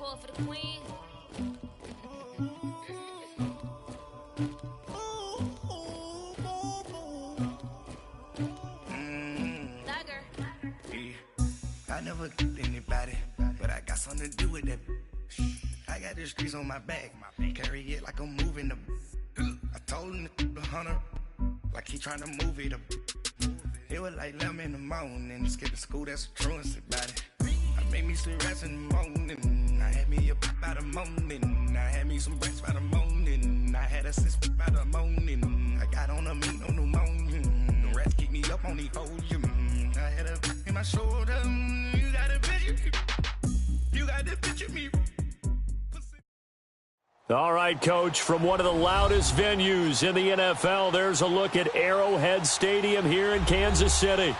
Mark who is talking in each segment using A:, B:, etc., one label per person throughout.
A: encore for the queen.
B: I never killed anybody, but I got something to do with that. I got the streets on my back, carry it like I'm moving the. I told him to 100, like he trying to move it up. It was like 11 in the morning, skipping school, that's a truancy about it. I made me some rats in the morning, I had me a pop by the morning, I had me some breaks by the morning, I had a sis by the morning, I got on a meat on the morning, the rats keep me up on the podium, I had a in my shoulder, you got a picture me.
C: All right, Coach, from one of the loudest venues in the NFL, there's a look at Arrowhead Stadium here in Kansas City.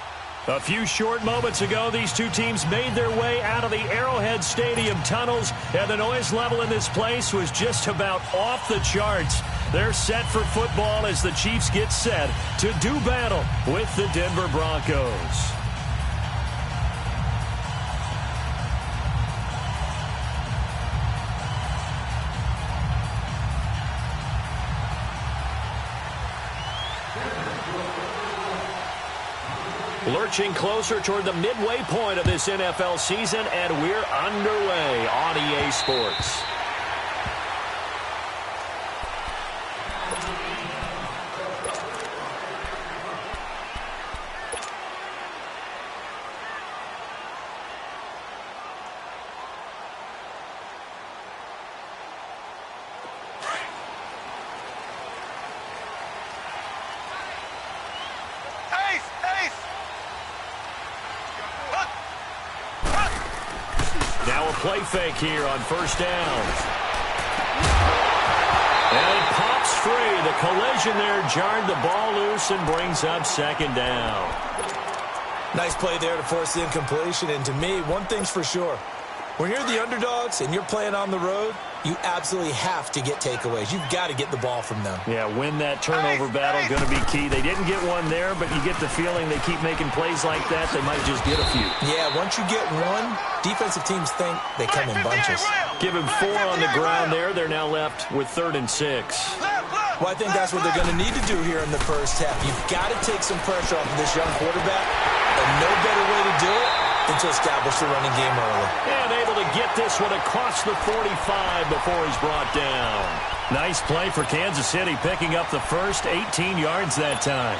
C: A few short moments ago, these two teams made their way out of the Arrowhead Stadium tunnels, and the noise level in this place was just about off the charts. They're set for football as the Chiefs get set to do battle with the Denver Broncos. Lurching closer toward the midway point of this NFL season, and we're underway on EA Sports. Now a play fake here on first down. And it pops free. The collision there jarred the ball loose and brings up second down.
D: Nice play there to force the incompletion. And to me, one thing's for sure. When you're the underdogs and you're playing on the road, you absolutely have to get takeaways. You've got to get the ball from them.
C: Yeah, win that turnover battle, going to be key. They didn't get one there, but you get the feeling they keep making plays like that, they might just get a few.
D: Yeah, once you get one, defensive teams think they come in bunches.
C: Give him 4 on the ground there. They're now left with 3rd and 6.
D: Well, I think that's what they're going to need to do here in the first half. You've got to take some pressure off of this young quarterback, and no better way to do it than to establish the running game early.
C: And able to get this one across the 45 before he's brought down. Nice play for Kansas City, picking up the first 18 yards that time.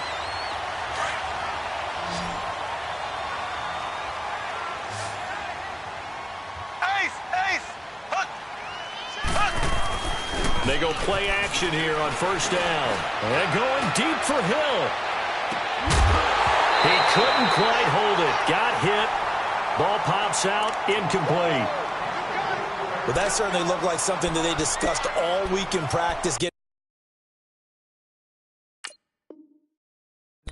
C: They go play action here on first down. And going deep for Hill. He couldn't quite hold it. Got hit. Ball pops out, incomplete.
D: Well, that certainly looked like something that they discussed all week in practice. Getting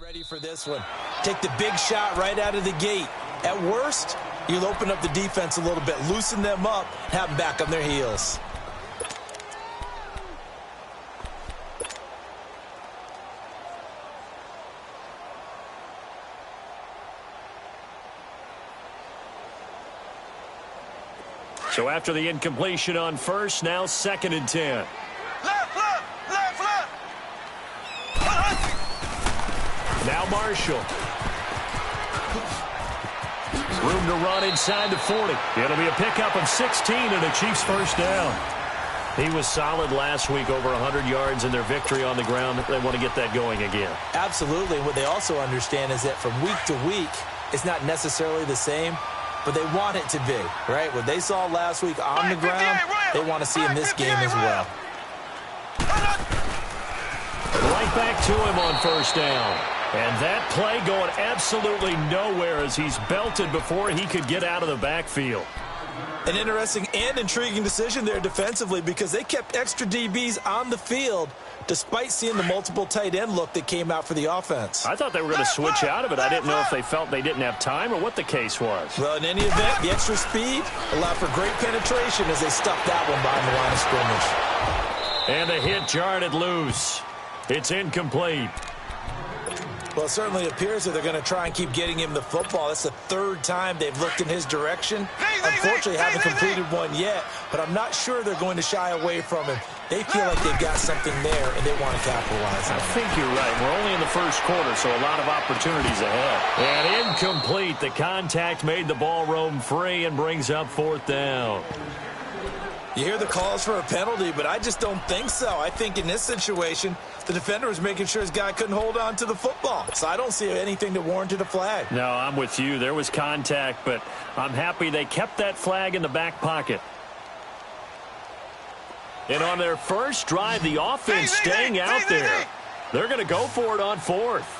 D: ready for this one. Take the big shot right out of the gate. At worst, you'll open up the defense a little bit, loosen them up, have them back on their heels.
C: So after the incompletion on first, now 2nd and 10.
B: Left.
C: Now Marshall. Room to run inside the 40. It'll be a pickup of 16 and a Chiefs first down. He was solid last week, over 100 yards in their victory on the ground. They want to get that going again.
D: Absolutely. What they also understand is that from week to week, it's not necessarily the same, but they want it to be, right? What they saw last week on the ground, they want to see in this game as well.
C: Right back to him on first down. And that play going absolutely nowhere as he's belted before he could get out of the backfield.
D: An interesting and intriguing decision there defensively because they kept extra DBs on the field despite seeing the multiple tight end look that came out for the offense.
C: I thought they were going to switch out of it. I didn't know if they felt they didn't have time or what the case was.
D: Well, in any event, the extra speed allowed for great penetration as they stuffed that one behind the line of scrimmage.
C: And the hit jarred it loose. It's incomplete.
D: Well, it certainly appears that they're going to try and keep getting him the football. That's the third time they've looked in his direction. Unfortunately, haven't completed one yet, but I'm not sure they're going to shy away from him. They feel like they've got something there, and they want to capitalize on it.
C: I think you're right. We're only in the first quarter, so a lot of opportunities ahead. And incomplete. The contact made the ball roam free and brings up fourth down.
D: You hear the calls for a penalty, but I just don't think so. I think in this situation, the defender was making sure his guy couldn't hold on to the football. So I don't see anything that warranted a flag.
C: No, I'm with you. There was contact, but I'm happy they kept that flag in the back pocket. And on their first drive, the offense staying out there. They're going to go for it on fourth.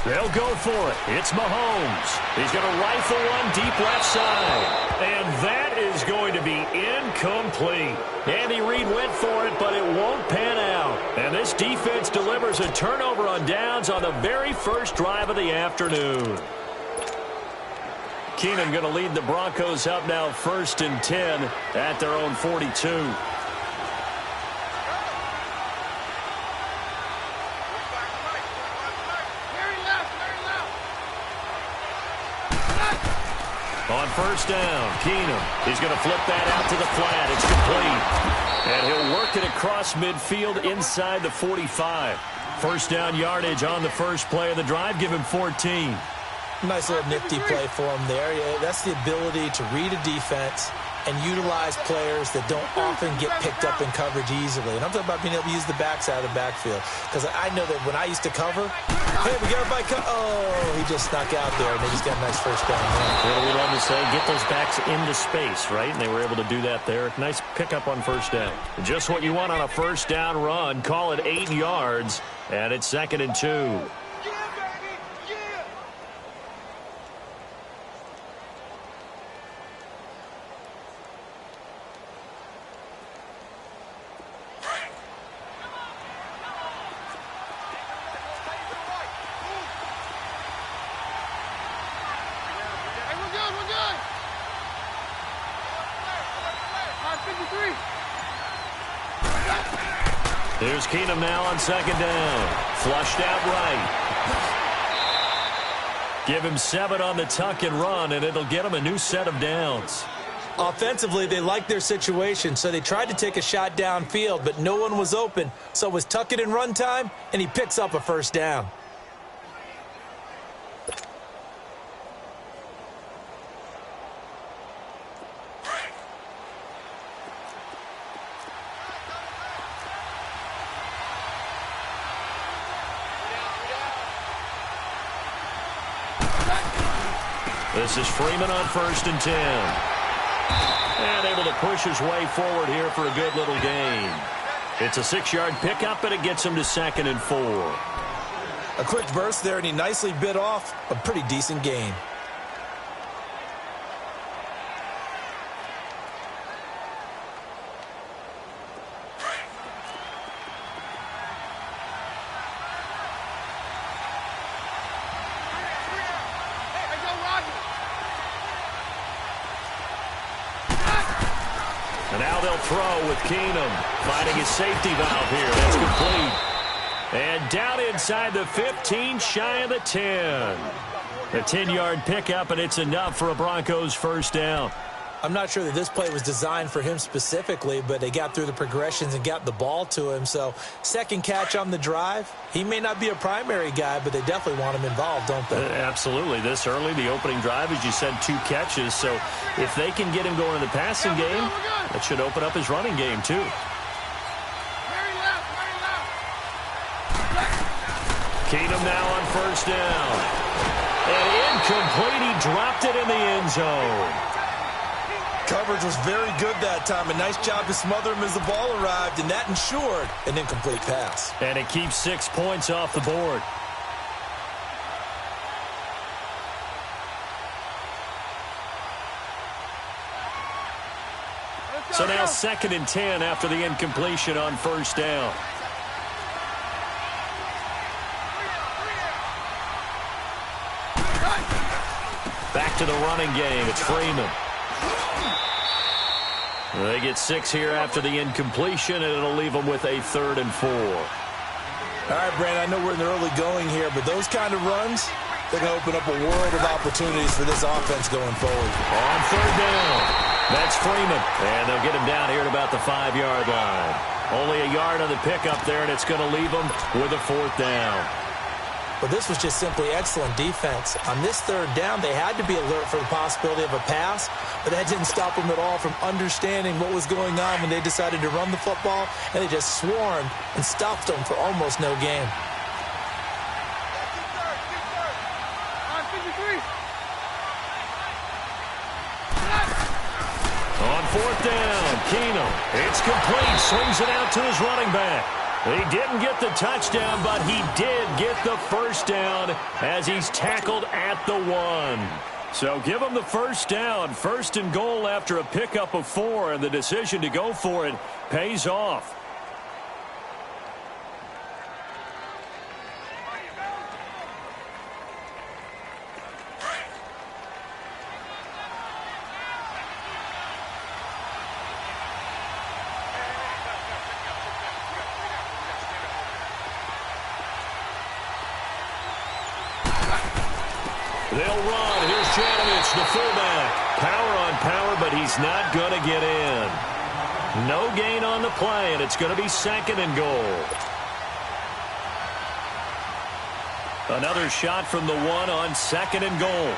C: They'll go for it. It's Mahomes. He's going to rifle one deep left side. And that is going to be incomplete. Andy Reid went for it, but it won't pan out. And this defense delivers a turnover on downs on the very first drive of the afternoon. Keenum going to lead the Broncos up now 1st and 10 at their own 42. On first down, Keenum. He's going to flip that out to the flat. It's complete. And he'll work it across midfield inside the 45. First down yardage on the first play of the drive. Give him 14.
D: Nice little nifty play for him there. Yeah, that's the ability to read a defense and utilize players that don't often get picked up in coverage easily. And I'm talking about being able to use the backside of the backfield. Because I know that when I used to cover, hey, we got everybody oh, he just snuck out there, and they just got a nice first down.
C: What do we love to say? Get those backs into space, right? And they were able to do that there. Nice pickup on first down. Just what you want on a first down run. Call it 8 yards, and it's 2nd and 2. Here's Keenum now on 2nd down. Flushed out right. Give him 7 on the tuck and run, and it'll get him a new set of downs.
D: Offensively, they liked their situation, so they tried to take a shot downfield, but no one was open. So it was tuck it and run time, and he picks up a first down.
C: This is Freeman on 1st and 10. And able to push his way forward here for a good little gain. It's a 6-yard pickup, and it gets him to 2nd and 4.
D: A quick burst there, and he nicely bit off a pretty decent gain.
C: And now they'll throw with Keenum finding his safety valve here. That's complete. And down inside the 15, shy of the 10. A 10-yard pickup, and it's enough for a Broncos first down.
D: I'm not sure that this play was designed for him specifically, but they got through the progressions and got the ball to him. So, second catch on the drive. He may not be a primary guy, but they definitely want him involved, don't they?
C: Absolutely. This early, the opening drive, as you said, 2 catches. So, if they can get him going in the passing game, that should open up his running game, too. Keenum now on first down. And incomplete. He dropped it in the end zone.
D: Coverage was very good that time. A nice job to smother him as the ball arrived, and that ensured an incomplete pass.
C: And it keeps 6 points off the board. So now 2nd and 10 after the incompletion on first down. Back to the running game. It's Freeman. They get 6 here after the incompletion, and it'll leave them with a 3rd and 4.
D: All right, Brandon, I know we're in the early going here, but those kind of runs, they're going to open up a world of opportunities for this offense going forward.
C: On third down, that's Freeman. And they'll get him down here at about the 5-yard line. Only a yard on the pickup there, and it's going to leave them with a 4th down.
D: But this was just simply excellent defense. On this third down, they had to be alert for the possibility of a pass, but that didn't stop them at all from understanding what was going on when they decided to run the football, and they just swarmed and stuffed them for almost no gain.
C: On 4th down, Keenum. It's complete. Swings it out to his running back. He didn't get the touchdown, but he did get the first down as he's tackled at the 1. So give him the first down. 1st and goal after a pickup of 4, and the decision to go for it pays off. They'll run. Here's Janovich, the fullback. Power on power, but he's not going to get in. No gain on the play, and it's going to be 2nd and goal. Another shot from the 1 on 2nd and goal.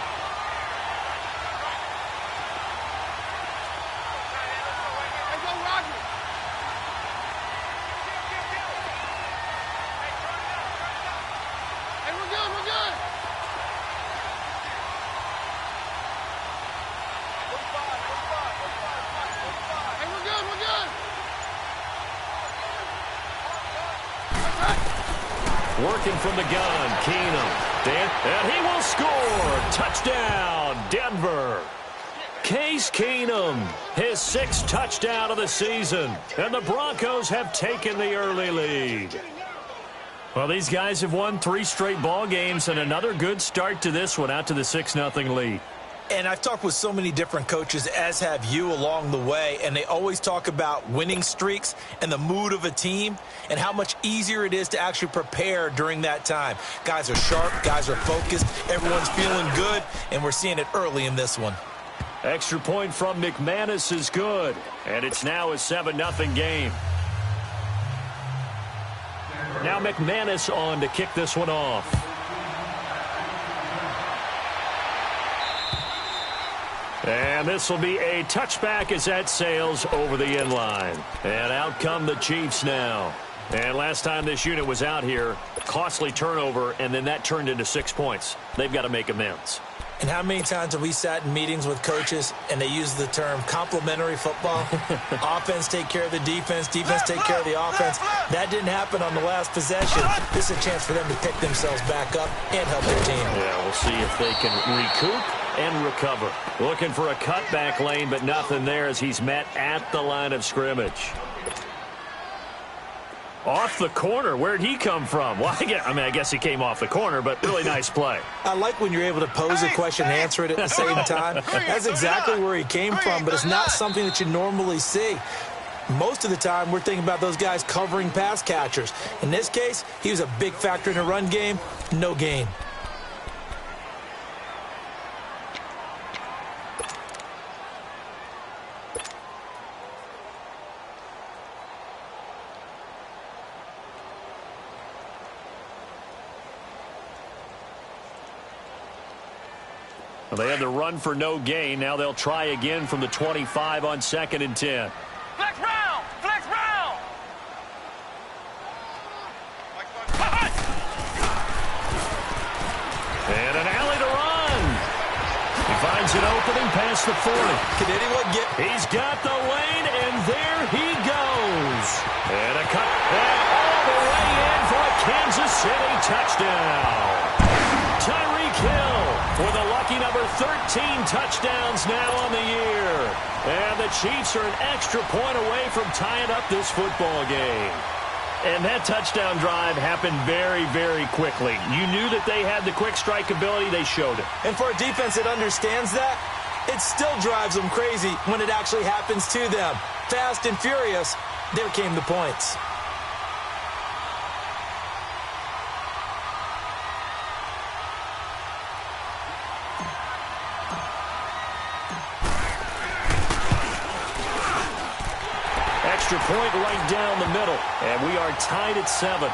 C: Working from the gun, Keenum. And he will score. Touchdown, Denver. Case Keenum, his 6th touchdown of the season. And the Broncos have taken the early lead. Well, these guys have won 3 straight ball games, and another good start to this one, out to the 6-0 lead.
D: And I've talked with so many different coaches, as have you, along the way, and they always talk about winning streaks and the mood of a team and how much easier it is to actually prepare during that time. Guys are sharp, guys are focused, everyone's feeling good, and we're seeing it early in this one.
C: Extra point from McManus is good, and it's now a 7-0 game. Now McManus on to kick this one off. And this will be a touchback as that sails over the end line. And out come the Chiefs now. And last time this unit was out here, costly turnover, and then that turned into 6 points. They've got to make amends.
D: And how many times have we sat in meetings with coaches and they use the term complementary football? Offense take care of the defense, defense take care of the offense. That didn't happen on the last possession. This is a chance for them to pick themselves back up and help their team.
C: Yeah, we'll see if they can recoup and recover. Looking for a cutback lane, but nothing there as he's met at the line of scrimmage. Off the corner. Where'd he come from? Well, I guess he came off the corner, but really nice play.
D: I like when you're able to pose a question and answer it at the same time. That's exactly where he came from, but it's not something that you normally see. Most of the time, we're thinking about those guys covering pass catchers. In this case, he was a big factor in the run game. No gain.
C: Well, they had the run for no gain. Now they'll try again from the 25 on 2nd and 10.
A: Flex round! Flex round!
C: And an alley to run. He finds an opening past the 40.
D: Can anyone get...
C: He's got the lane, and there he goes. And a cut. And all the way in for a Kansas City touchdown. Tyreek Hill with a lucky number 13 touchdowns now on the year. And the Chiefs are an extra point away from tying up this football game. And that touchdown drive happened very, very quickly. You knew that they had the quick strike ability. They showed it.
D: And for a defense that understands that, it still drives them crazy when it actually happens to them. Fast and furious, there came the points.
C: extra point right down the middle. And we are tied at 7.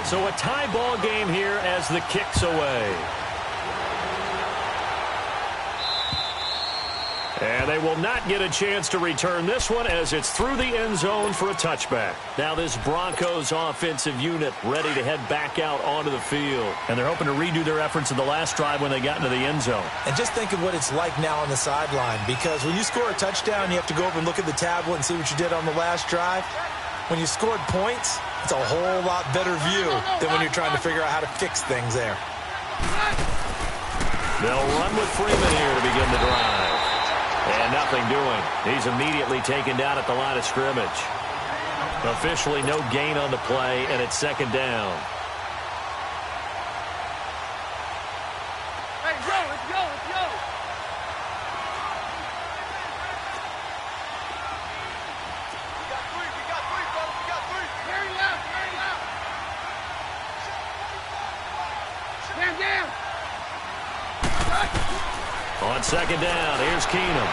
C: So a tie ball game here as the kick's away. And they will not get a chance to return this one as it's through the end zone for a touchback. Now this Broncos offensive unit ready to head back out onto the field. And they're hoping to redo their efforts in the last drive when they got into the end zone.
D: And just think of what it's like now on the sideline, because when you score a touchdown, you have to go over and look at the tablet and see what you did on the last drive. When you scored points, it's a whole lot better view than when you're trying to figure out how to fix things there.
C: They'll run with Freeman here to begin the drive. And nothing doing. He's immediately taken down at the line of scrimmage. Officially no gain on the play, and it's second down.
A: Hey, let's go. We got three, bro. We got three. Carry out. Stand down.
C: On second down, here's Keenum.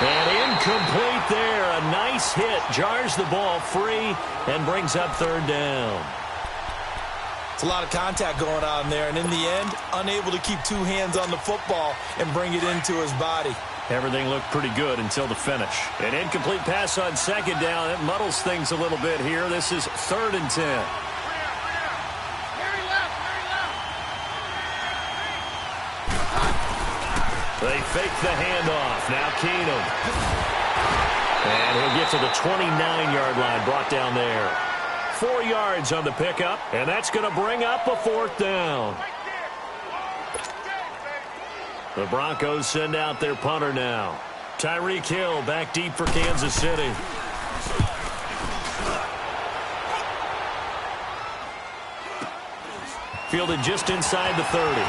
C: And incomplete there. A nice hit. Jars the ball free and brings up third down.
D: It's a lot of contact going on there, and in the end, unable to keep two hands on the football and bring it into his body.
C: Everything looked pretty good until the finish. An incomplete pass on second down. It muddles things a little bit here. This is 3rd and 10. They fake the handoff. Now Keenum. And he'll get to the 29-yard line, brought down there. 4 yards on the pickup, and that's going to bring up a 4th down. The Broncos send out their punter now. Tyreek Hill back deep for Kansas City. Fielded just inside the 30.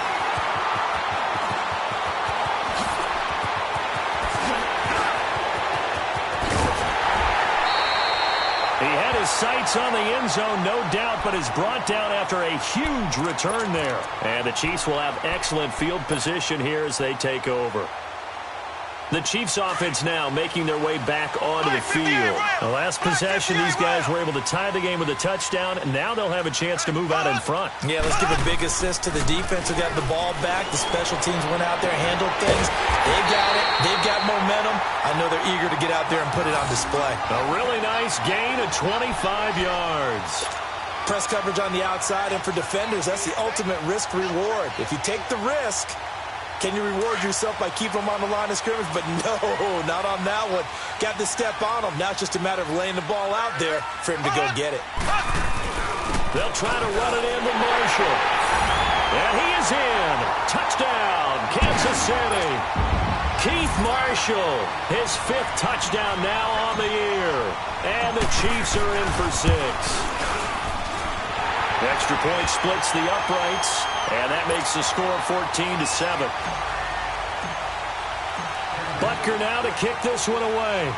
C: He had his sights on the end zone, no doubt, but is brought down after a huge return there. And the Chiefs will have excellent field position here as they take over. The Chiefs offense now making their way back onto the field. The last possession, these guys were able to tie the game with a touchdown, and now they'll have a chance to move out in front.
D: Yeah, let's give a big assist to the defense who got the ball back. The special teams went out there, handled things. They got it. They've got momentum. I know they're eager to get out there and put it on display.
C: A really nice gain of 25 yards.
D: Press coverage on the outside, and for defenders, that's the ultimate risk-reward. If you take the risk, can you reward yourself by keeping them on the line of scrimmage? But no, not on that one. Got the step on them. Now it's just a matter of laying the ball out there for him to go get it.
C: They'll try to run it in with Marshall. And he is in. Touchdown, Kansas City. Keith Marshall, his 5th touchdown now on the year. And the Chiefs are in for 6. Extra point splits the uprights, and that makes the score 14-7. Butker now to kick this one away.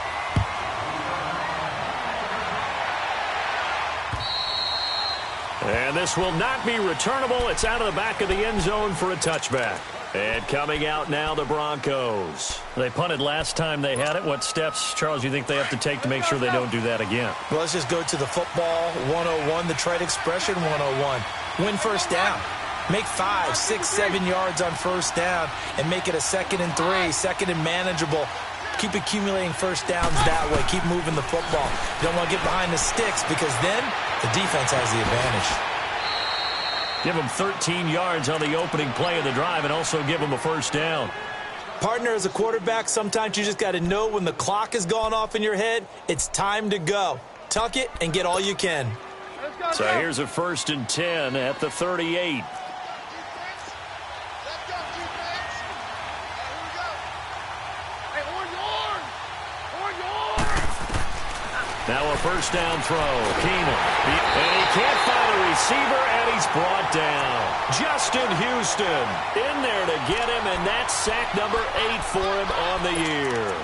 C: And this will not be returnable. It's out of the back of the end zone for a touchback. And coming out now, the Broncos. They punted last time they had it. What steps, Charles, you think they have to take to make sure they don't do that again?
D: Well, let's just go to the football 101, the trade expression 101. Win first down. Make 5, 6, 7 yards on first down and make it a 2nd and 3, 2nd and manageable. Keep accumulating first downs that way. Keep moving the football. You don't want to get behind the sticks because then the defense has the advantage.
C: Give them 13 yards on the opening play of the drive and also give them a first down.
D: Partner, as a quarterback, sometimes you just got to know when the clock has gone off in your head, it's time to go. Tuck it and get all you can.
C: So here's a 1st and 10 at the 38. Now a first down throw. Keenum. And he can't find a receiver, and he's brought down. Justin Houston in there to get him, and that's sack number 8 for him on the year.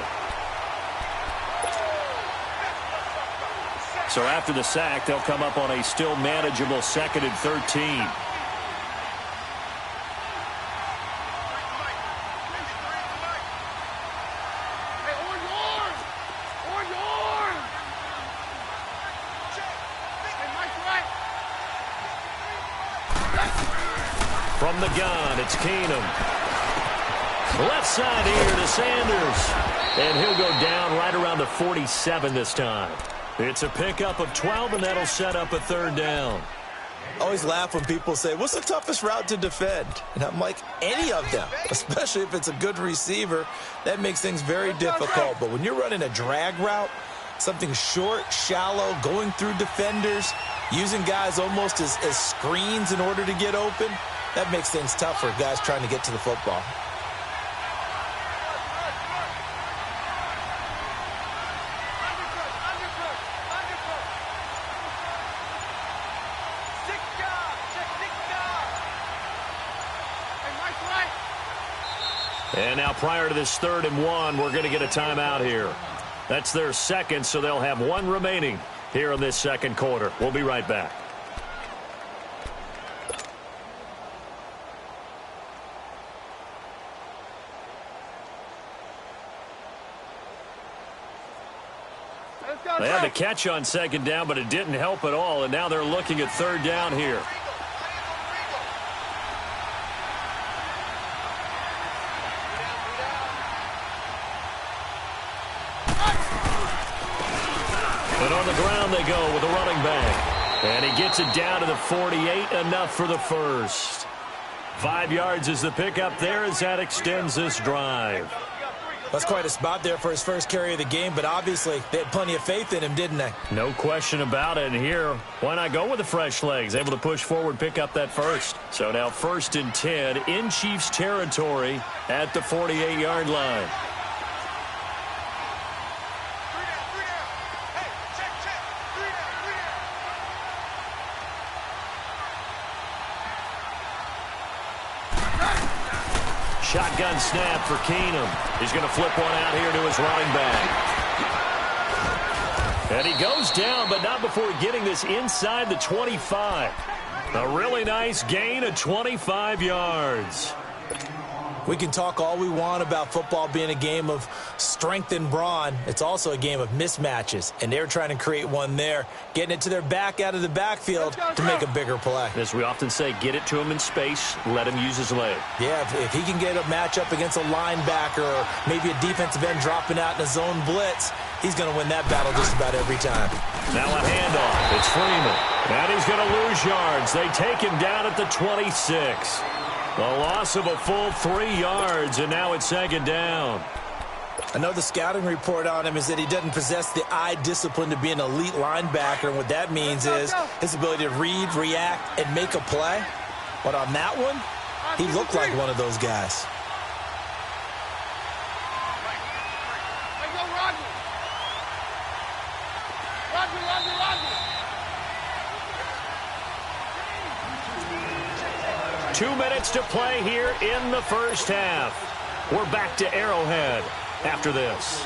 C: So after the sack, they'll come up on a still manageable 2nd and 13. From the gun, it's Keenum. Left side here to Sanders. And he'll go down right around the 47 this time. It's a pickup of 12, and that'll set up a third down.
D: I always laugh when people say, what's the toughest route to defend? And I'm like, any of them, especially if it's a good receiver. That makes things very difficult. But when you're running a drag route, something short, shallow, going through defenders, using guys almost as screens in order to get open, that makes things tough for guys trying to get to the football.
C: And now prior to this 3rd and 1, we're going to get a timeout here. That's their second, so they'll have one remaining here in this second quarter. We'll be right back. They had the catch on 2nd down, but it didn't help at all, and now they're looking at 3rd down here. And on the ground they go with a running back. And he gets it down to the 48, enough for the first. 5 yards is the pickup there as that extends this drive.
D: That's quite a spot there for his first carry of the game, but obviously they had plenty of faith in him, didn't they?
C: No question about it. And here, why not go with the fresh legs? Able to push forward, pick up that first. So now 1st and 10 in Chiefs territory at the 48-yard line. Shotgun snap for Keenum. He's going to flip one out here to his running back. And he goes down, but not before getting this inside the 25. A really nice gain of 25 yards.
D: We can talk all we want about football being a game of strength and brawn. It's also a game of mismatches, and they're trying to create one there, getting it to their back out of the backfield to make a bigger play.
C: As we often say, get it to him in space, let him use his leg.
D: Yeah, if he can get a matchup against a linebacker or maybe a defensive end dropping out in a zone blitz, he's going to win that battle just about every time.
C: Now a handoff. It's Freeman. And he's going to lose yards. They take him down at the 26. The loss of a full 3 yards, and now it's 2nd down.
D: I know the scouting report on him is that he doesn't possess the eye discipline to be an elite linebacker, and what that means is his ability to read, react, and make a play. But on that one, he looked like one of those guys.
A: Roger.
C: 2 minutes to play here in the first half. We're back to Arrowhead after this.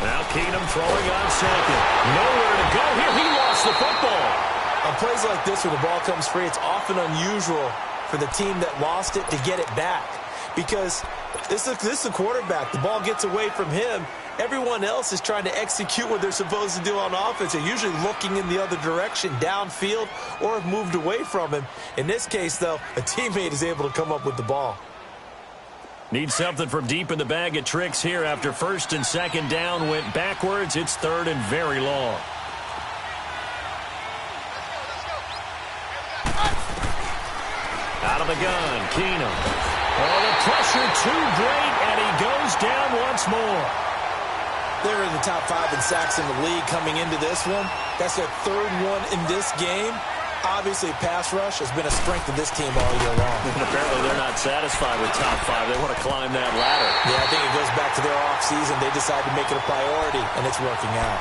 C: Now Keenum throwing on 2nd. Nowhere to go here. He lost the football.
D: On plays like this where the ball comes free, it's often unusual for the team that lost it to get it back. Because this is a quarterback. The ball gets away from him. Everyone else is trying to execute what they're supposed to do on offense. They're usually looking in the other direction, downfield, or have moved away from him. In this case, though, a teammate is able to come up with the ball.
C: Need something from deep in the bag of tricks here after 1st and 2nd down went backwards. It's 3rd and very long. Out of the gun, Keenum. Oh, the pressure too great, and he goes down once more.
D: They're in the top 5 in sacks in the league coming into this one. That's their 3rd one in this game. Obviously, pass rush has been a strength of this team all year long.
C: And apparently they're not satisfied with top 5. They want to climb that ladder.
D: Yeah, I think it goes back to their offseason. They decided to make it a priority, and it's working out.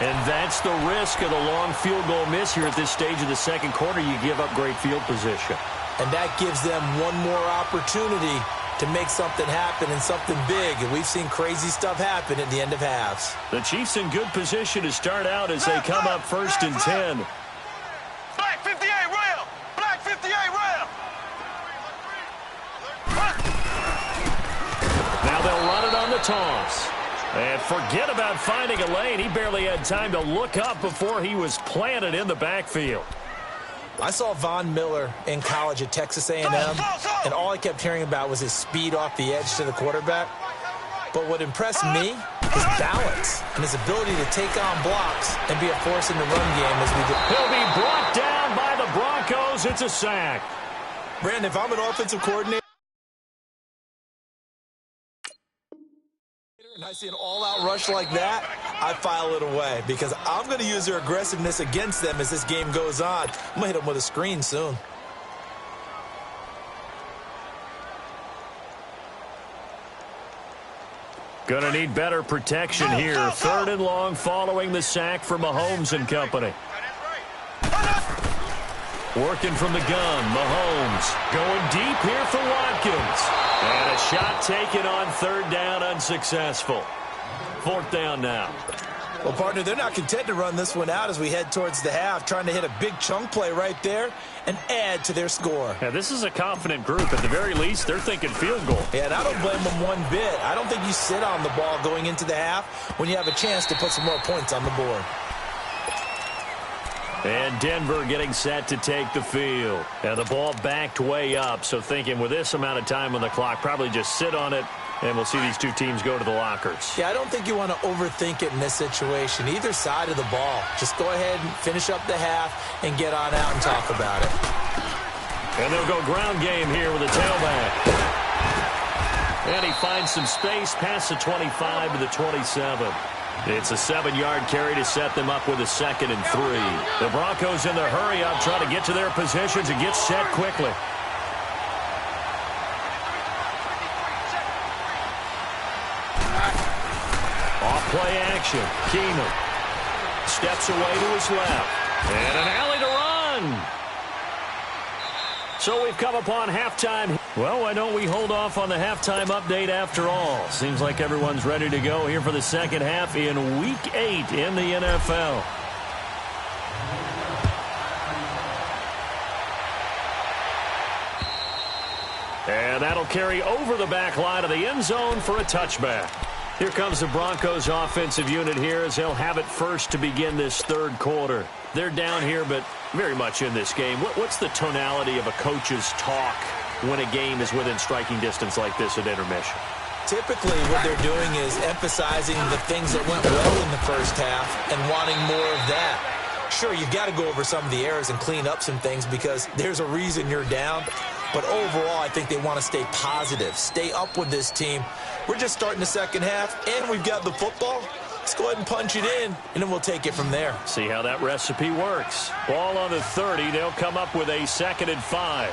C: And that's the risk of the long field goal miss here at this stage of the second quarter. You give up great field position.
D: And that gives them one more opportunity to make something happen and something big. And we've seen crazy stuff happen at the end of halves.
C: The Chiefs in good position to start out as they come up 1st and 10.
A: Black 58 rail. Black 58 rail.
C: Now they'll run it on the toss. And forget about finding a lane. He barely had time to look up before he was planted in the backfield.
D: I saw Von Miller in college at Texas A&M, and all I kept hearing about was his speed off the edge to the quarterback. But what impressed me, his balance and his ability to take on blocks and be a force in the run game as we did.
C: He'll be brought down by the Broncos. It's a sack.
D: Brandon, if I'm an offensive coordinator and I see an all-out rush like that, I file it away because I'm going to use their aggressiveness against them as this game goes on. I'm going to hit them with a screen soon.
C: Gonna need better protection here. 3rd and long following the sack from Mahomes and company. Working from the gun, Mahomes going deep here for Watkins. And a shot taken on 3rd down, unsuccessful. 4th down now.
D: Well, partner, they're not content to run this one out as we head towards the half, trying to hit a big chunk play right there and add to their score.
C: Yeah, this is a confident group. At the very least, they're thinking field goal.
D: Yeah, and I don't blame them one bit. I don't think you sit on the ball going into the half when you have a chance to put some more points on the board.
C: And Denver getting set to take the field. And the ball backed way up, so thinking with this amount of time on the clock, probably just sit on it, and we'll see these two teams go to the lockers.
D: Yeah, I don't think you want to overthink it in this situation. Either side of the ball. Just go ahead and finish up the half and get on out and talk about it.
C: And they'll go ground game here with a tailback. And he finds some space past the 25 to the 27. It's a 7-yard carry to set them up with a 2nd and 3. The Broncos in the hurry-up trying to get to their positions and get set quickly. Off-play action. Keenum steps away to his left. And an alley to run. So we've come upon halftime. Well, why don't we hold off on the halftime update after all? Seems like everyone's ready to go here for the second half in Week 8 in the NFL. And that'll carry over the back line of the end zone for a touchback. Here comes the Broncos offensive unit here as they'll have it first to begin this 3rd quarter. They're down here, but very much in this game. What's the tonality of a coach's talk when a game is within striking distance like this at intermission?
D: Typically, what they're doing is emphasizing the things that went well in the first half and wanting more of that. Sure, you've got to go over some of the errors and clean up some things because there's a reason you're down. But overall, I think they want to stay positive, stay up with this team. We're just starting the second half, and we've got the football. Let's go ahead and punch it in, and then we'll take it from there.
C: See how that recipe works. Ball on the 30. They'll come up with a 2nd and 5.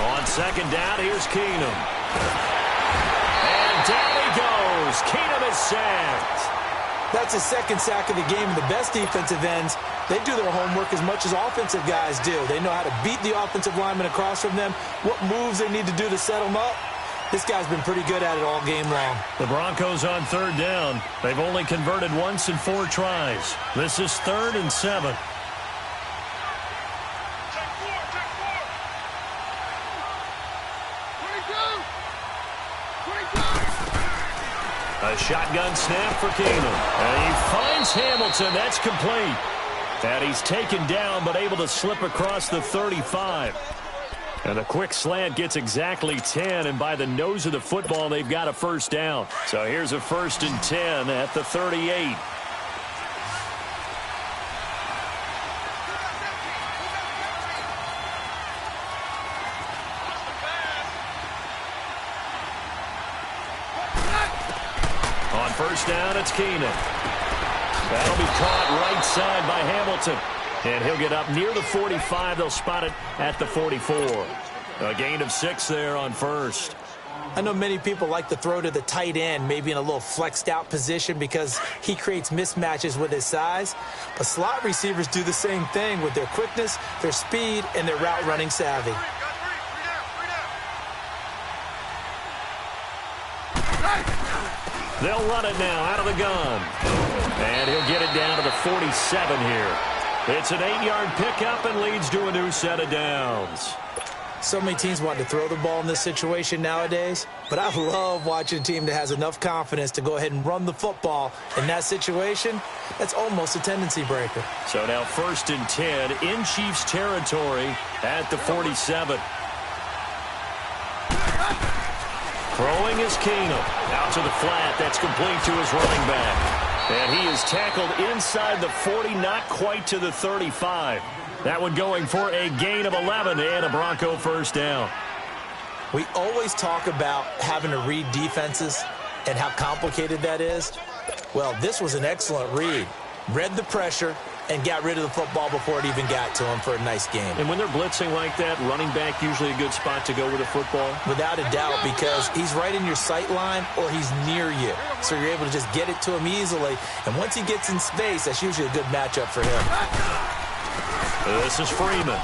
C: On 2nd down, here's Keenum. And down he goes. Keenum is sacked.
D: That's his 2nd sack of the game. The best defensive ends, they do their homework as much as offensive guys do. They know how to beat the offensive lineman across from them, what moves they need to do to set them up. This guy's been pretty good at it all game long.
C: The Broncos on 3rd down. They've only converted once in 4 tries. This is 3rd and 7. A shotgun snap for Keenum. And he finds Hamilton. That's complete. And he's taken down but able to slip across the 35. And a quick slant gets exactly 10. And by the nose of the football, they've got a 1st down. So here's a 1st and 10 at the 38. On 1st down, it's Keenum. That'll be caught right side by Hamilton. And he'll get up near the 45. They'll spot it at the 44. A gain of 6 there on 1st.
D: I know many people like to throw to the tight end, maybe in a little flexed out position because he creates mismatches with his size. But slot receivers do the same thing with their quickness, their speed, and their route running savvy.
C: They'll run it now out of the gun. And he'll get it down to the 47 here. It's an 8-yard pickup and leads to a new set of downs.
D: So many teams want to throw the ball in this situation nowadays, but I love watching a team that has enough confidence to go ahead and run the football. In that situation, that's almost a tendency breaker.
C: So now 1st and 10 in Chiefs territory at the 47. Throwing is Keenum. Out to the flat. That's complete to his running back. And he is tackled inside the 40, not quite to the 35. That one going for a gain of 11 and a Bronco first down.
D: We always talk about having to read defenses and how complicated that is. Well, this was an excellent read. Read the pressure and got rid of the football before it even got to him for a nice game.
C: And when they're blitzing like that, running back usually a good spot to go with the football?
D: Without a doubt, because he's right in your sight line or he's near you. So you're able to just get it to him easily. And once he gets in space, that's usually a good matchup for him.
C: This is Freeman.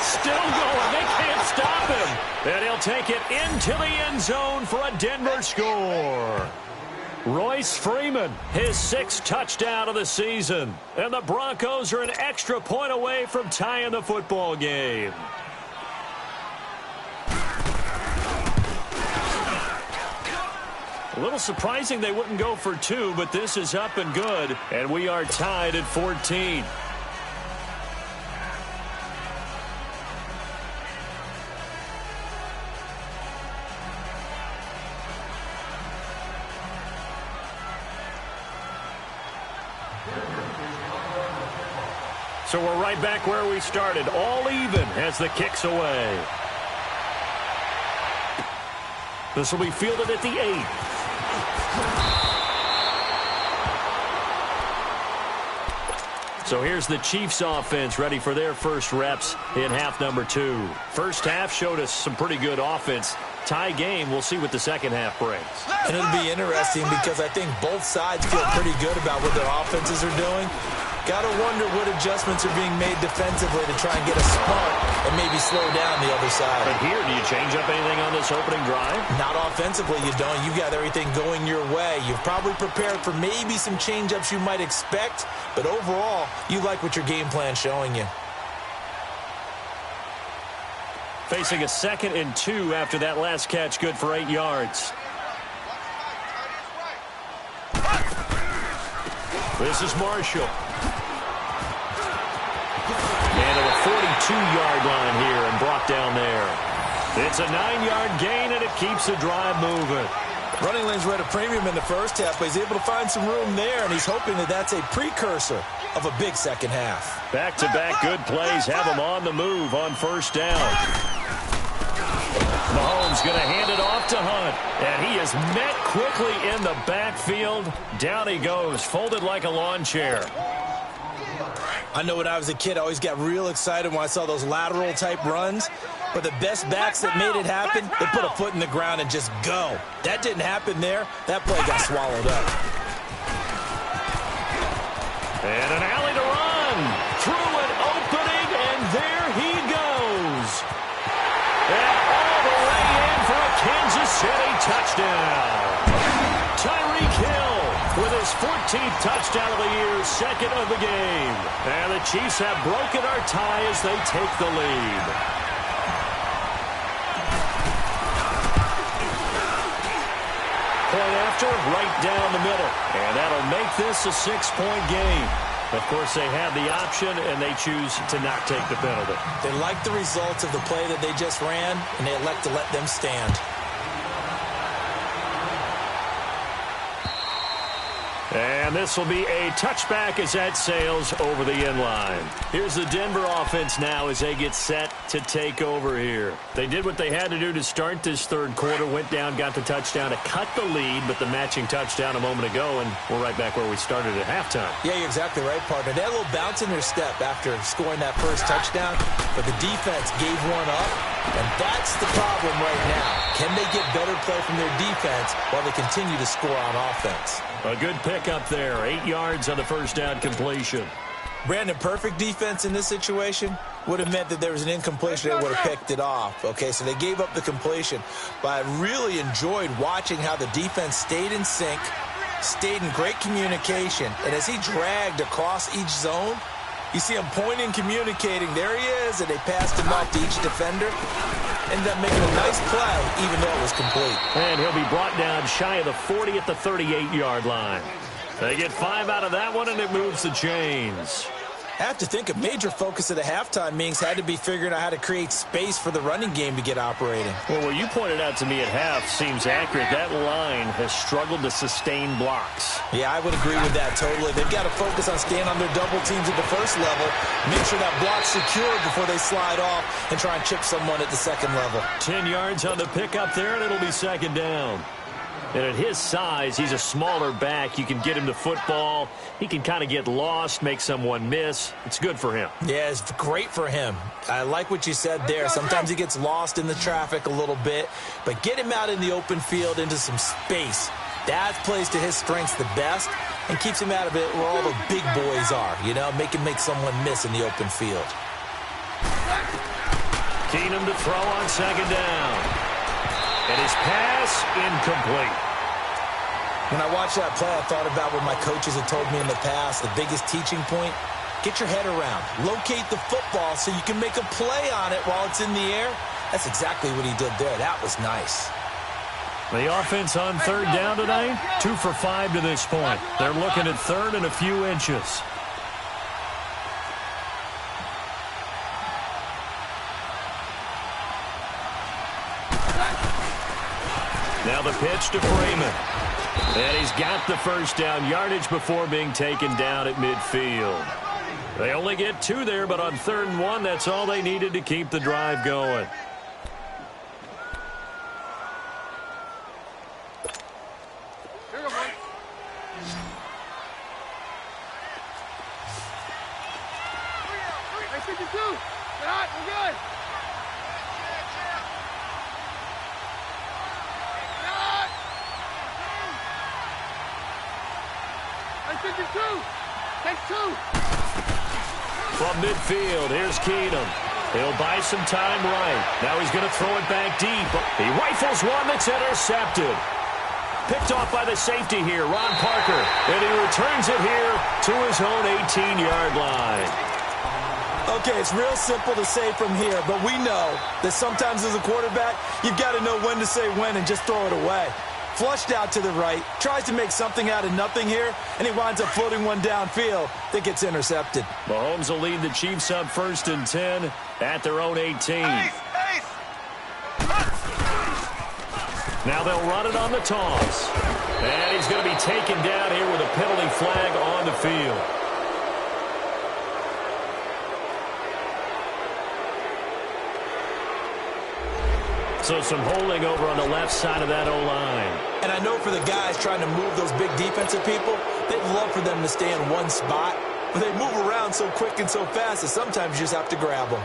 C: Still going. They can't stop him. And he'll take it into the end zone for a Denver score. Royce Freeman, his 6th touchdown of the season. And the Broncos are an extra point away from tying the football game. A little surprising they wouldn't go for 2, but this is up and good, and we are tied at 14. So we're right back where we started, all even as the kick's away. This will be fielded at the 8. So here's the Chiefs offense ready for their first reps in half number 2. First half showed us some pretty good offense. Tie game, we'll see what the second half brings.
D: And it'll be interesting because I think both sides feel pretty good about what their offenses are doing. Got to wonder what adjustments are being made defensively to try and get a spark and maybe slow down the other side.
C: But here, do you change up anything on this opening drive?
D: Not offensively, you don't. You got everything going your way. You've probably prepared for maybe some change-ups you might expect, but overall, you like what your game plan's showing you.
C: Facing a 2nd and 2 after that last catch, good for 8 yards. This is Marshall. And to the 42-yard line here and brought down there. It's a 9-yard gain, and it keeps the drive moving.
D: Running lanes were at a premium in the first half, but he's able to find some room there, and he's hoping that that's a precursor of a big second half.
C: Back-to-back good plays have him on the move on first down. Mahomes going to hand it off to Hunt, and he is met quickly in the backfield. Down he goes, folded like a lawn chair.
D: I know when I was a kid, I always got real excited when I saw those lateral-type runs. But the best backs that made it happen, they put a foot in the ground and just go. That didn't happen there. That play got swallowed up.
C: And an alley to run. Through an opening, and there he goes. And all the way in for a Kansas City touchdown. Tyreek Hill with his 14th touchdown of the year, 2nd of the game. And the Chiefs have broken our tie as they take the lead. Point after, right down the middle. And that'll make this a 6-point game. Of course, they have the option, and they choose to not take the penalty.
D: They like the results of the play that they just ran, and they elect to let them stand.
C: And And this will be a touchback as that sails over the end line. Here's the Denver offense now as they get set to take over here. They did what they had to do to start this third quarter, went down, got the touchdown to cut the lead, but the matching touchdown a moment ago, and we're right back where we started at halftime.
D: Yeah, you're exactly right, partner. They had a little bounce in their step after scoring that first touchdown, but the defense gave one up, and that's the problem right now. Can they get better play from their defense while they continue to score on offense?
C: A good pickup there. 8 yards on the first down completion.
D: Brandon, perfect defense in this situation would have meant that there was an incompletion. They would have picked it off. Okay, so they gave up the completion. But I really enjoyed watching how the defense stayed in sync, stayed in great communication. And as he dragged across each zone, you see him pointing, communicating. There he is, and they passed him off to each defender. Ended up making a nice play, even though it was complete.
C: And he'll be brought down shy of the 40 at the 38-yard line. They get 5 out of that one, and it moves the chains.
D: I have to think a major focus of the halftime meetings had to be figuring out how to create space for the running game to get operating.
C: Well, what you pointed out to me at half seems accurate. That line has struggled to sustain blocks.
D: Yeah, I would agree with that totally. They've got to focus on staying on their double teams at the first level, make sure that block's secured before they slide off and try and chip someone at the second level.
C: 10 yards on the pickup there, and it'll be second down. And at his size, he's a smaller back. You can get him the football. He can kind of get lost, make someone miss. It's good for him.
D: Yeah, it's great for him. I like what you said there. Sometimes he gets lost in the traffic a little bit. But get him out in the open field into some space. That plays to his strengths the best and keeps him out of it where all the big boys are. You know, make him make someone miss in the open field.
C: Keenum to throw on second down. And his pass incomplete.
D: When I watched that play, I thought about what my coaches had told me in the past. The biggest teaching point, get your head around. Locate the football so you can make a play on it while it's in the air. That's exactly what he did there. That was nice.
C: The offense on third down tonight, 2 for 5 to this point. They're looking at third and a few inches. Now the pitch to Freeman. And he's got the first down yardage before being taken down at midfield. They only get 2 there, but on 3rd and 1, that's all they needed to keep the drive going. From midfield, here's Keenum. He'll buy some time right. Now he's going to throw it back deep. He rifles one that's intercepted. Picked off by the safety here, Ron Parker. And he returns it here to his own 18-yard line.
D: Okay, it's real simple to say from here, but we know that sometimes as a quarterback, you've got to know when to say when and just throw it away. Flushed out to the right, tries to make something out of nothing here, and he winds up floating one downfield that gets intercepted.
C: Mahomes will lead the Chiefs up 1st and 10 at their own 18. Now they'll run it on the toss. And he's going to be taken down here with a penalty flag on the field. So some holding over on the left side of that O-line.
D: And I know for the guys trying to move those big defensive people, they'd love for them to stay in one spot. But they move around so quick and so fast that sometimes you just have to grab them.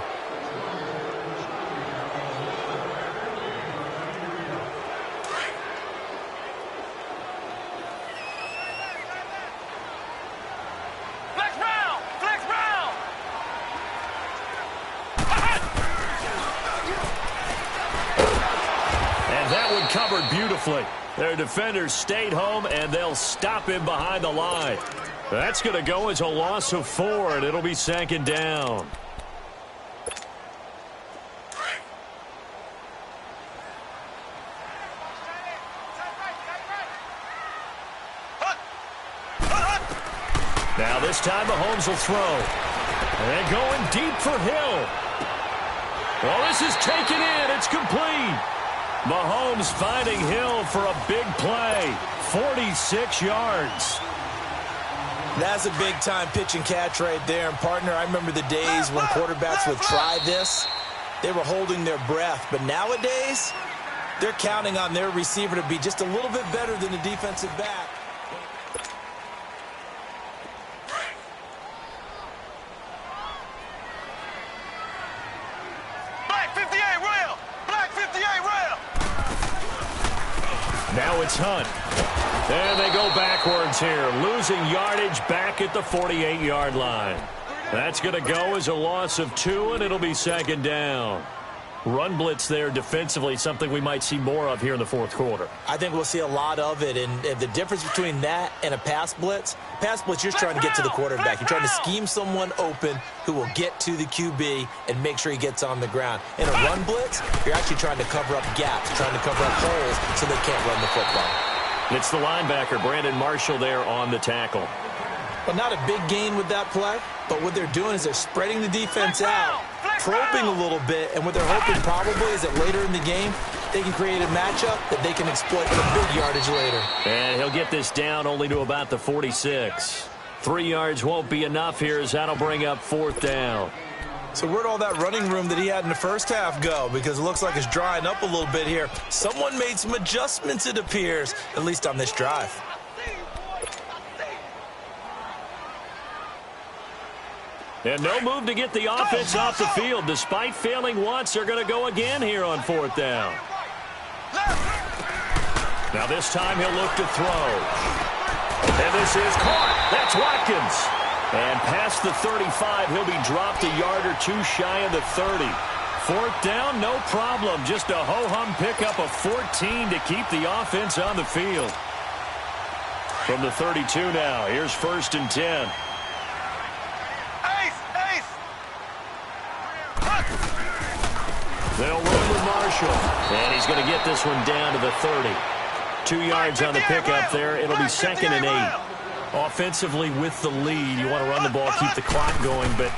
C: Covered beautifully. Their defenders stayed home, and they'll stop him behind the line. That's going to go as a loss of 4, and it'll be 2nd down. Now this time Mahomes will throw. And going deep for Hill. Well, this is taken in. It's complete. Mahomes finding Hill for a big play. 46 yards.
D: That's a big-time pitch and catch right there. And, partner, I remember the days when quarterbacks would try this. They were holding their breath. But nowadays, they're counting on their receiver to be just a little bit better than the defensive back.
A: Black 58 rail! Black 58 rail!
C: Now it's Hunt. And they go backwards here, losing yardage back at the 48-yard line. That's going to go as a loss of 2, and it'll be second down. Run blitz there defensively, something we might see more of here in the fourth quarter.
D: I think we'll see a lot of it, and the difference between that and a pass blitz, you're just trying to get to the quarterback. You're trying to scheme someone open who will get to the QB and make sure he gets on the ground. In a run blitz, you're actually trying to cover up gaps, trying to cover up holes so they can't run the football.
C: It's the linebacker, Brandon Marshall, there on the tackle.
D: Well, not a big gain with that play, but what they're doing is they're spreading the defense out, probing a little bit, and what they're hoping probably is that later in the game, they can create a matchup that they can exploit for big yardage later.
C: And he'll get this down only to about the 46. 3 yards won't be enough here as that'll bring up fourth down.
D: So where'd all that running room that he had in the first half go? Because it looks like it's drying up a little bit here. Someone made some adjustments, it appears, at least on this drive.
C: And no move to get the offense off the field. Despite failing once, they're going to go again here on fourth down. Now this time he'll look to throw. And this is caught. That's Watkins. And past the 35, he'll be dropped a yard or 2 shy of the 30. Fourth down, no problem. Just a ho-hum pickup of 14 to keep the offense on the field. From the 32 now, here's 1st and 10. They'll run with Marshall. And he's going to get this one down to the 30. 2 yards on the pickup there. It'll be 2nd and 8. Offensively with the lead, you want to run the ball, keep the clock going, but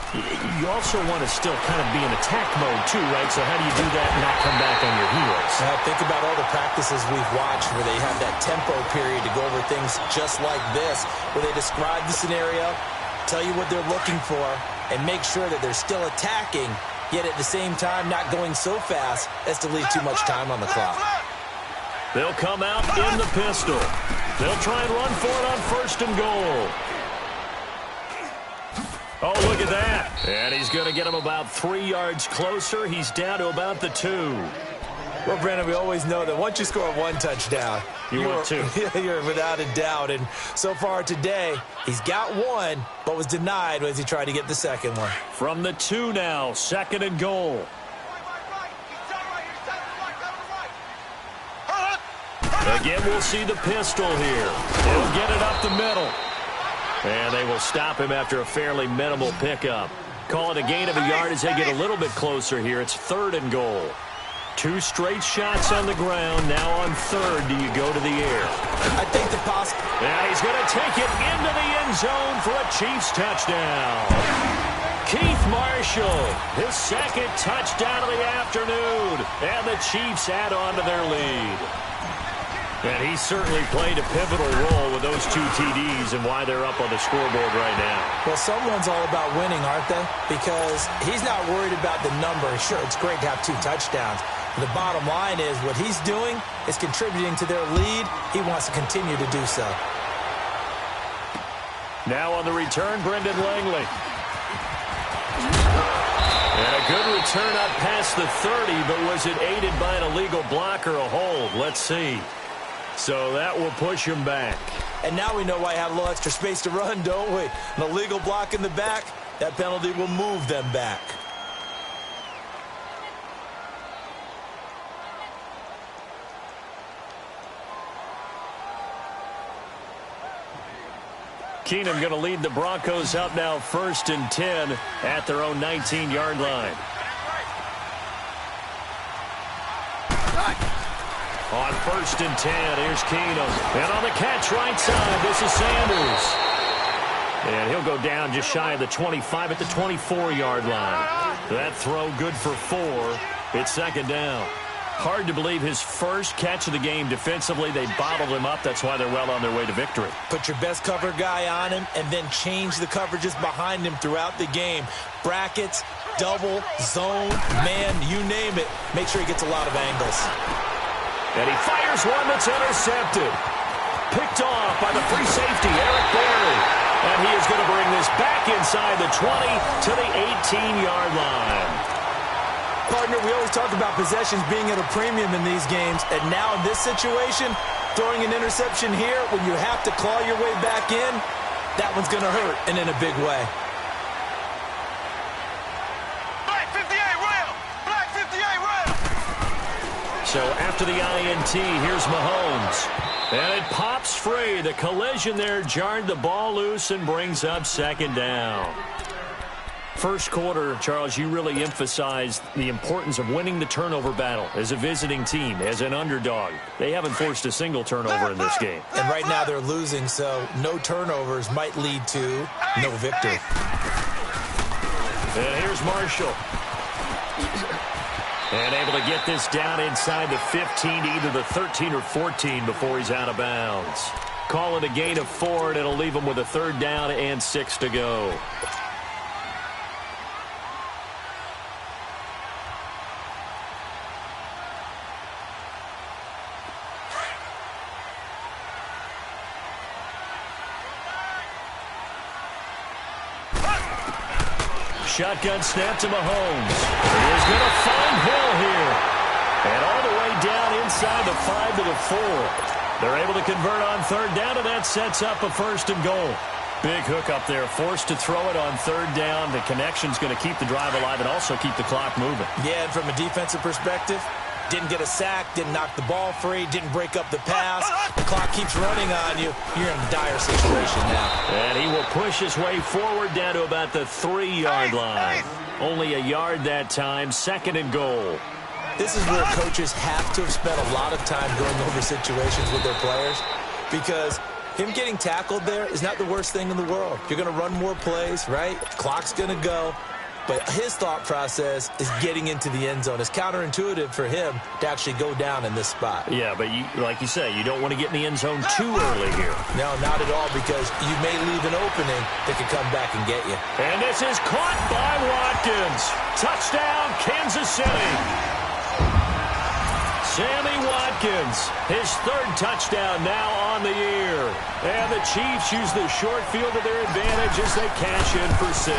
C: you also want to still kind of be in attack mode too, right? So how do you do that and not come back on your heels?
D: Think about all the practices we've watched where they have that tempo period to go over things just like this, where they describe the scenario, tell you what they're looking for, and make sure that they're still attacking, yet at the same time not going so fast as to leave too much time on the clock.
C: They'll come out in the pistol. They'll try and run for it on 1st and goal. Oh, look at that. And he's going to get him about 3 yards closer. He's down to about the 2.
D: Well, Brandon, we always know that once you score 1 touchdown,
C: you want 2.
D: You're without a doubt. And so far today, he's got 1, but was denied as he tried to get the second one.
C: From the 2 now, 2nd and goal. Again, we'll see the pistol here. He'll get it up the middle. And they will stop him after a fairly minimal pickup. Call it a gain of a yard as they get a little bit closer here. It's 3rd and goal. 2 straight shots on the ground. Now on 3rd, do you go to the air?
D: I think the pass.
C: And he's going to take it into the end zone for a Chiefs touchdown. Keith Marshall, his 2nd touchdown of the afternoon. And the Chiefs add on to their lead. And he certainly played a pivotal role with those 2 TDs and why they're up on the scoreboard right now.
D: Well, someone's all about winning, aren't they? Because he's not worried about the number. Sure, it's great to have 2 touchdowns. But the bottom line is what he's doing is contributing to their lead. He wants to continue to do so.
C: Now on the return, Brendan Langley. And a good return up past the 30, but was it aided by an illegal block or a hold? Let's see. So that will push him back.
D: And now we know why I have a little extra space to run, don't we? An illegal block in the back, that penalty will move them back.
C: Keenum going to lead the Broncos up now 1st and 10 at their own 19-yard line. On 1st and 10, here's Keenum. And on the catch right side, this is Sanders. And he'll go down just shy of the 25 at the 24-yard line. That throw good for 4. It's 2nd down. Hard to believe his first catch of the game defensively. They bottled him up. That's why they're well on their way to victory.
D: Put your best cover guy on him and then change the coverages behind him throughout the game. Brackets, double, zone, man, you name it. Make sure he gets a lot of angles.
C: And he fires one that's intercepted. Picked off by the free safety, Eric Berry. And he is going to bring this back inside the 20 to the 18-yard line.
D: Partner, we always talk about possessions being at a premium in these games, and now in this situation, throwing an interception here when you have to claw your way back in, that one's going to hurt, and in a big way.
A: Black 58 rail! Black 58 rail!
C: So after the INT, here's Mahomes. And it pops free. The collision there jarred the ball loose and brings up second down. First quarter, Charles, you really emphasized the importance of winning the turnover battle as a visiting team, as an underdog. They haven't forced a single turnover in this game.
D: And right now they're losing, so no turnovers might lead to no victory.
C: And here's Marshall. And able to get this down inside the 15 to either the 13 or 14 before he's out of bounds. Call it a gain of 4, and it'll leave him with a third down and 6 to go. Shotgun snap to Mahomes. He is going to find Hill here. And all the way down inside the 5 to the 4. They're able to convert on third down, and that sets up a 1st and goal. Big hook up there, forced to throw it on third down. The connection's going to keep the drive alive and also keep the clock moving.
D: Yeah, and from a defensive perspective, didn't get a sack, didn't knock the ball free, didn't break up the pass. The clock keeps running on you. You're in a dire situation now.
C: And he will push his way forward down to about the 3-yard line. Only a yard that time, 2nd and goal.
D: This is where coaches have to have spent a lot of time going over situations with their players, because him getting tackled there is not the worst thing in the world. You're going to run more plays, right? Clock's going to go. But his thought process is getting into the end zone. It's counterintuitive for him to actually go down in this spot.
C: Yeah, but like you say, you don't want to get in the end zone too early here.
D: No, not at all, because you may leave an opening that could come back and get you.
C: And this is caught by Watkins. Touchdown, Kansas City. Sammy Watkins, his 3rd touchdown now on the year. And the Chiefs use the short field to their advantage as they cash in for 6.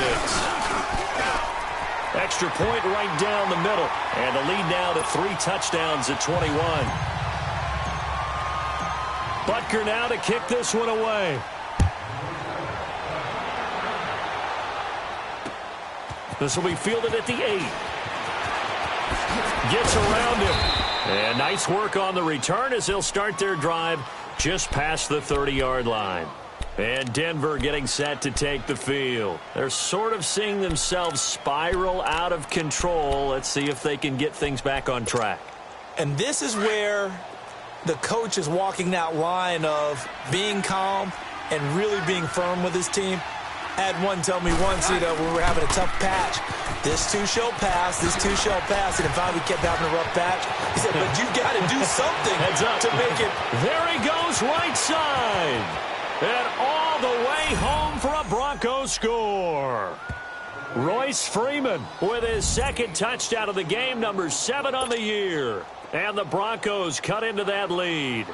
C: Extra point right down the middle. And the lead now to 3 touchdowns at 21. Butker now to kick this one away. This will be fielded at the 8. Gets around him. And nice work on the return as they'll start their drive just past the 30-yard line. And Denver getting set to take the field. They're sort of seeing themselves spiral out of control. Let's see if they can get things back on track.
D: And this is where the coach is walking that line of being calm and really being firm with his team. I had one tell me once, when we were having a tough patch, this too shall pass, this too shall pass, and if we kept having a rough patch, he said, but you got to do something to make it.
C: There he goes, right side. And all the way home for a Broncos score. Royce Freeman with his 2nd touchdown of the game, number 7 on the year. And the Broncos cut into that lead.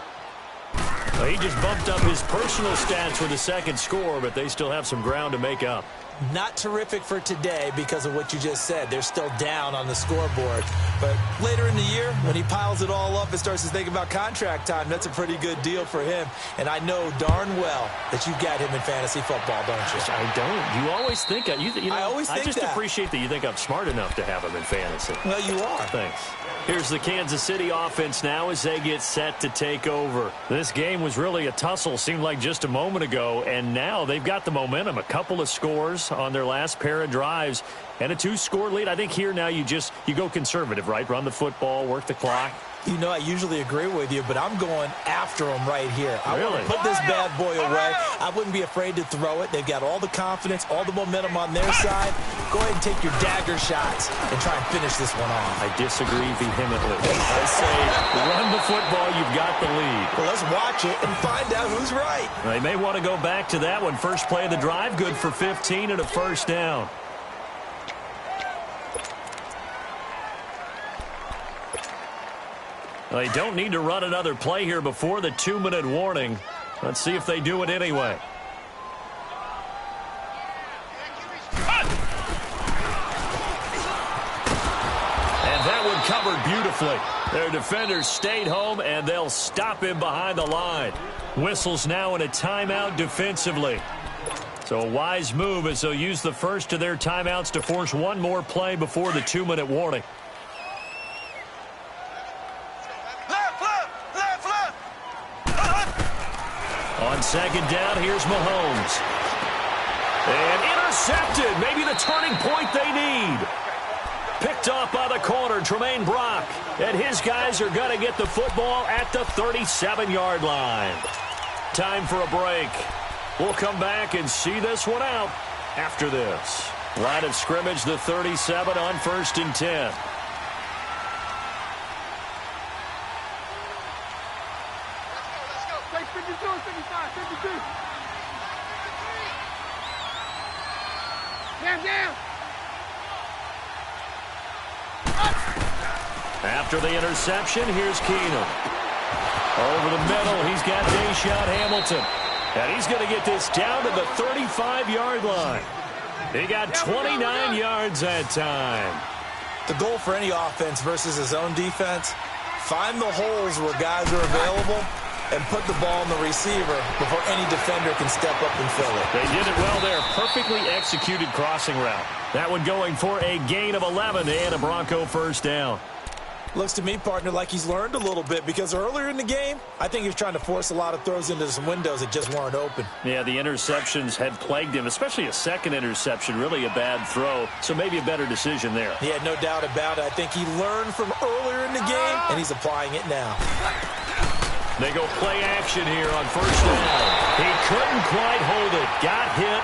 C: He just bumped up his personal stats with a 2nd score, but they still have some ground to make up.
D: Not terrific for today because of what you just said. They're still down on the scoreboard. But later in the year, when he piles it all up and starts to think about contract time, that's a pretty good deal for him. And I know darn well that you got him in fantasy football, don't you?
C: I don't. You always think I just appreciate that you think I'm smart enough to have him in fantasy.
D: Well, you are.
C: Thanks. Here's the Kansas City offense now as they get set to take over. This game was really a tussle, seemed like just a moment ago, and now they've got the momentum. A couple of scores on their last pair of drives, And a 2-score lead. I think here now you go conservative, right? Run the football, work the clock.
D: You know, I usually agree with you, but I'm going after them right here. I
C: Really?
D: want to put this bad boy away. I wouldn't be afraid to throw it. They've got all the confidence, all the momentum on their side. Go ahead and take your dagger shots and try and finish this one off.
C: I disagree vehemently. I say run the football. You've got the lead.
D: Well, let's watch it and find out who's right.
C: They may want to go back to that one. First play of the drive, good for 15 and a first down. They don't need to run another play here before the 2-minute warning. Let's see if they do it anyway. And that one covered beautifully. Their defenders stayed home, and they'll stop him behind the line. Whistles now in a timeout defensively. So a wise move as they'll use the first of their timeouts to force one more play before the 2-minute warning. On second down, here's Mahomes. And intercepted. Maybe the turning point they need. Picked off by the corner, Tremaine Brock. And his guys are going to get the football at the 37-yard line. Time for a break. We'll come back and see this one out after this. Line of scrimmage, the 37 on 1st and 10. After the interception, here's Keenum. Over the middle, he's got Deshaun Hamilton. And he's going to get this down to the 35-yard line. He got 29 yards that time.
D: The goal for any offense versus his own defense, find the holes where guys are available and put the ball in the receiver before any defender can step up and fill it.
C: They did it well there. Perfectly executed crossing route. That one going for a gain of 11 and a Bronco first down.
D: Looks to me, partner, like he's learned a little bit because earlier in the game, I think he was trying to force a lot of throws into some windows that just weren't open.
C: Yeah, the interceptions had plagued him, especially a second interception, really a bad throw. So maybe a better decision there.
D: Yeah, no doubt about it. I think he learned from earlier in the game, and he's applying it now.
C: They go play action here on first down. He couldn't quite hold it. Got hit.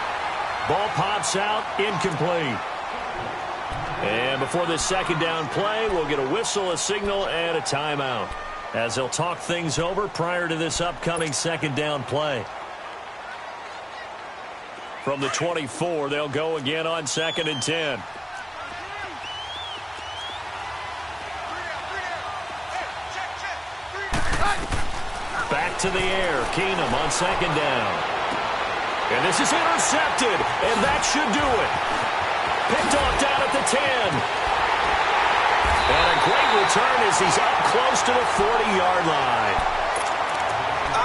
C: Ball pops out, incomplete. And before this second down play, we'll get a whistle, a signal, and a timeout as they'll talk things over prior to this upcoming second down play. From the 24, they'll go again on 2nd and 10. Back to the air. Keenum on 2nd down. And this is intercepted, and that should do it. Picked off down at the 10. And a great return as he's up close to the 40-yard line.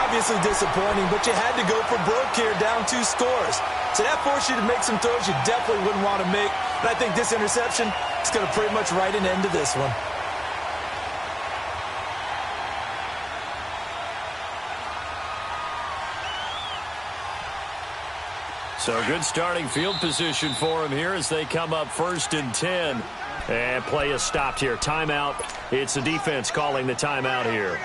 D: Obviously disappointing, but you had to go for broke here, down 2 scores. So that forced you to make some throws you definitely wouldn't want to make. And I think this interception is going to pretty much write an end to this one.
C: So good starting field position for him here as they come up 1st and 10. And play is stopped here. Timeout. It's the defense calling the timeout here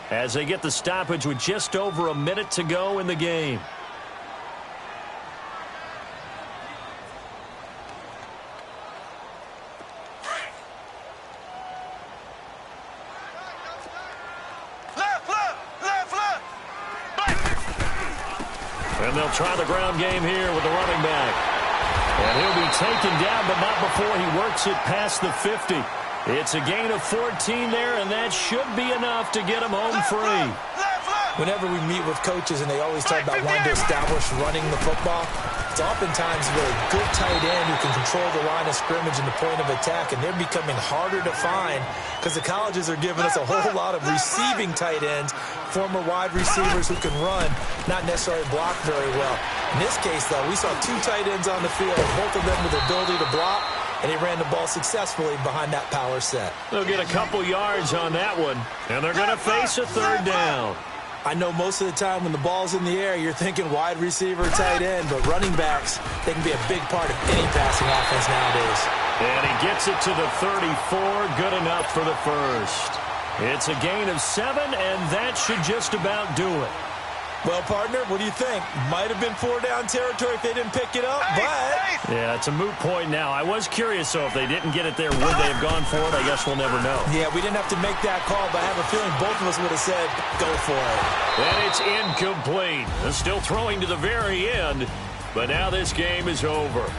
C: as they get the stoppage with just over a minute to go in the game. And they'll try the ground game here with the running back. And he'll be taken down, but not before he works it past the 50. It's a gain of 14 there, and that should be enough to get him home free.
D: Whenever we meet with coaches and they always talk about wanting to establish running the football, it's oftentimes with a good tight end who can control the line of scrimmage and the point of attack, and they're becoming harder to find because the colleges are giving us a whole lot of receiving tight ends, former wide receivers who can run, not necessarily block very well. In this case, though, we saw 2 tight ends on the field, both of them with the ability to block, and he ran the ball successfully behind that power set.
C: They'll get a couple yards on that one, and they're going to face a 3rd down.
D: I know most of the time when the ball's in the air, you're thinking wide receiver, tight end, but running backs, they can be a big part of any passing offense nowadays.
C: And he gets it to the 34, good enough for the first. It's a gain of 7, and that should just about do it.
D: Well, partner, what do you think? Might have been 4-down territory if they didn't pick it up, but...
C: Yeah, it's a moot point now. I was curious, so if they didn't get it there, would they have gone for it? I guess we'll never know.
D: Yeah, we didn't have to make that call, but I have a feeling both of us would have said, go for it.
C: And it's incomplete. They're still throwing to the very end, but now this game is over.